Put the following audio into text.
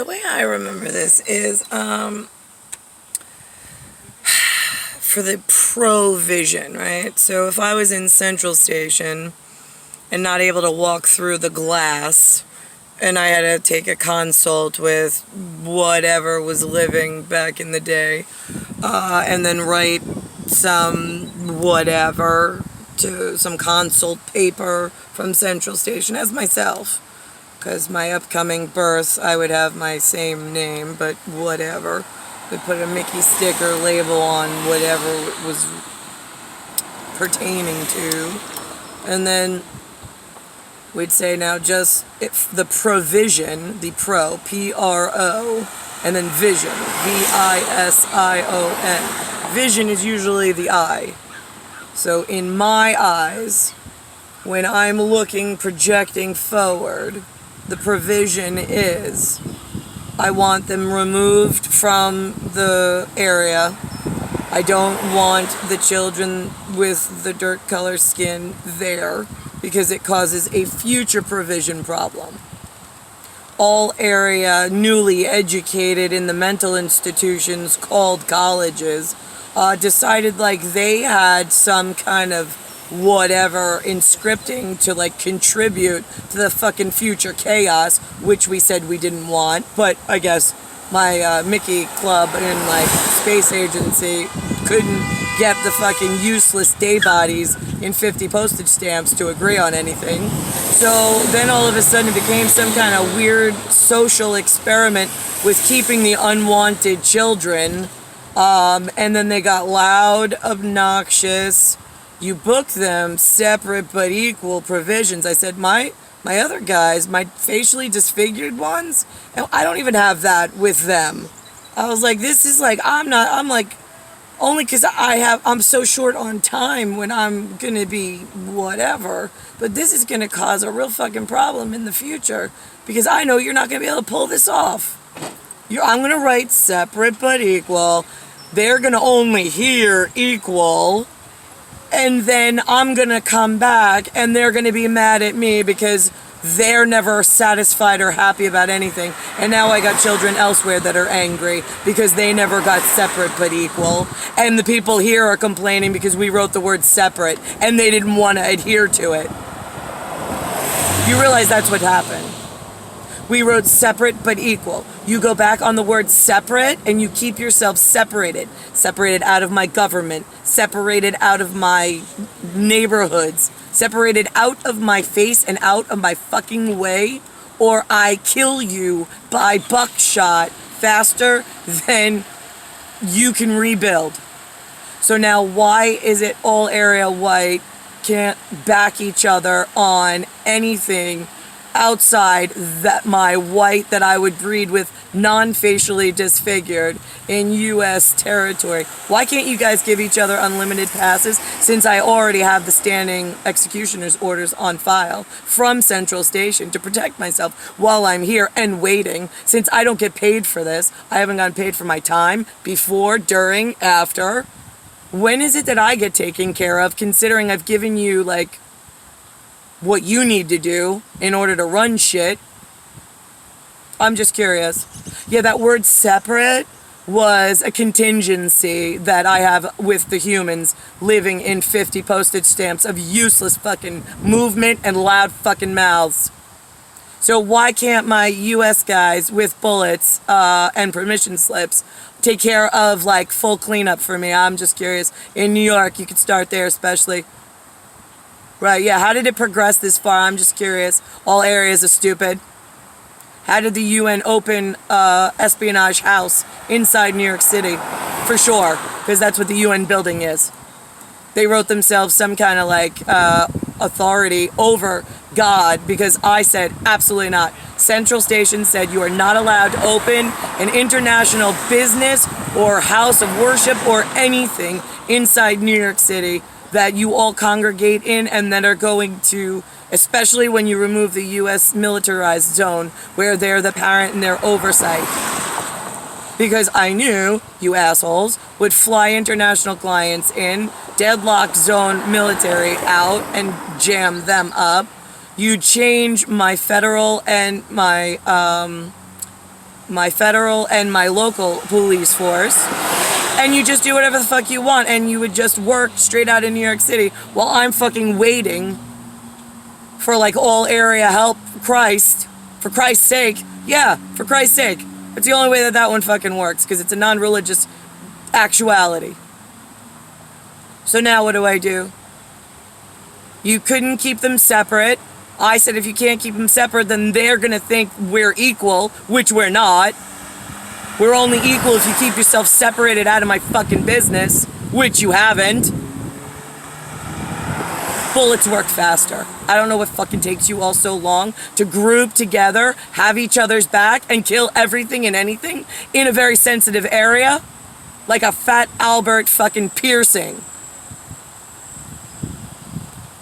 the way I remember this is for the provision, right? So if I was in Central Station and not able to walk through the glass, and I had to take a consult with whatever was living back in the day, and then write some whatever to some consult paper from Central Station as myself, because my upcoming birth, I would have my same name, but whatever. We put a Mickey sticker label on whatever it was pertaining to, and then we'd say now just if the provision, the pro, P-R-O, and then vision, V-I-S-I-O-N. Vision is usually the eye. So in my eyes, when I'm looking, projecting forward, the provision is I want them removed from the area. I don't want the children with the dirt color skin there because it causes a future provision problem. All area newly educated in the mental institutions called colleges decided like they had some kind of whatever in scripting to like contribute to the fucking future chaos, which we said we didn't want. But I guess my Mickey Club and like space agency couldn't get the fucking useless day bodies in 50 postage stamps to agree on anything. So then all of a sudden it became some kind of weird social experiment with keeping the unwanted children. And then they got loud, obnoxious. You book them separate but equal provisions. I said, my other guys, my facially disfigured ones, and I don't even have that with them. I was like, this is like, I'm like, only because I'm so short on time when I'm going to be whatever. But this is going to cause a real fucking problem in the future because I know you're not going to be able to pull this off. I'm going to write separate but equal. They're going to only hear equal. And then I'm going to come back and they're going to be mad at me because they're never satisfied or happy about anything. And now I got children elsewhere that are angry because they never got separate but equal. And the people here are complaining because we wrote the word separate and they didn't want to adhere to it. You realize that's what happened. We wrote separate but equal. You go back on the word separate and you keep yourself separated. Separated out of my government. Separated out of my neighborhoods. Separated out of my face and out of my fucking way. Or I kill you by buckshot faster than you can rebuild. So now why is it all area white can't back each other on anything outside that my white that I would breed with non-facially disfigured in U.S. territory? Why can't you guys give each other unlimited passes since I already have the standing executioner's orders on file from Central Station to protect myself while I'm here and waiting? Since I don't get paid for this, I haven't gotten paid for my time before, during, after. When is it that I get taken care of considering I've given you like what you need to do in order to run shit? I'm just curious. Yeah, that word separate was a contingency that I have with the humans living in 50 postage stamps of useless fucking movement and loud fucking mouths. So why can't my US guys with bullets and permission slips take care of like full cleanup for me? I'm just curious. In New York, you could start there especially. Right, yeah, how did it progress this far? I'm just curious. All areas are stupid. How did the UN open espionage house inside New York City? For sure, because that's what the UN building is. They wrote themselves some kind of like authority over God because I said absolutely not. Central Station said you are not allowed to open an international business or house of worship or anything inside New York City that you all congregate in and that are going to, especially when you remove the U.S. militarized zone where they're the parent and their oversight. Because I knew you assholes would fly international clients in, deadlock zone military out and jam them up. You change my federal and my my federal and my local police force, and you just do whatever the fuck you want, and you would just work straight out of New York City while I'm fucking waiting for like all area help. Christ, for Christ's sake. Yeah, for Christ's sake. It's the only way that one fucking works, because it's a non-religious actuality. So now what do? You couldn't keep them separate. I said if you can't keep them separate, then they're gonna think we're equal, which we're not. We're only equal if you keep yourself separated out of my fucking business, which you haven't. Bullets work faster. I don't know what fucking takes you all so long to group together, have each other's back, and kill everything and anything in a very sensitive area, like a fat Albert fucking piercing.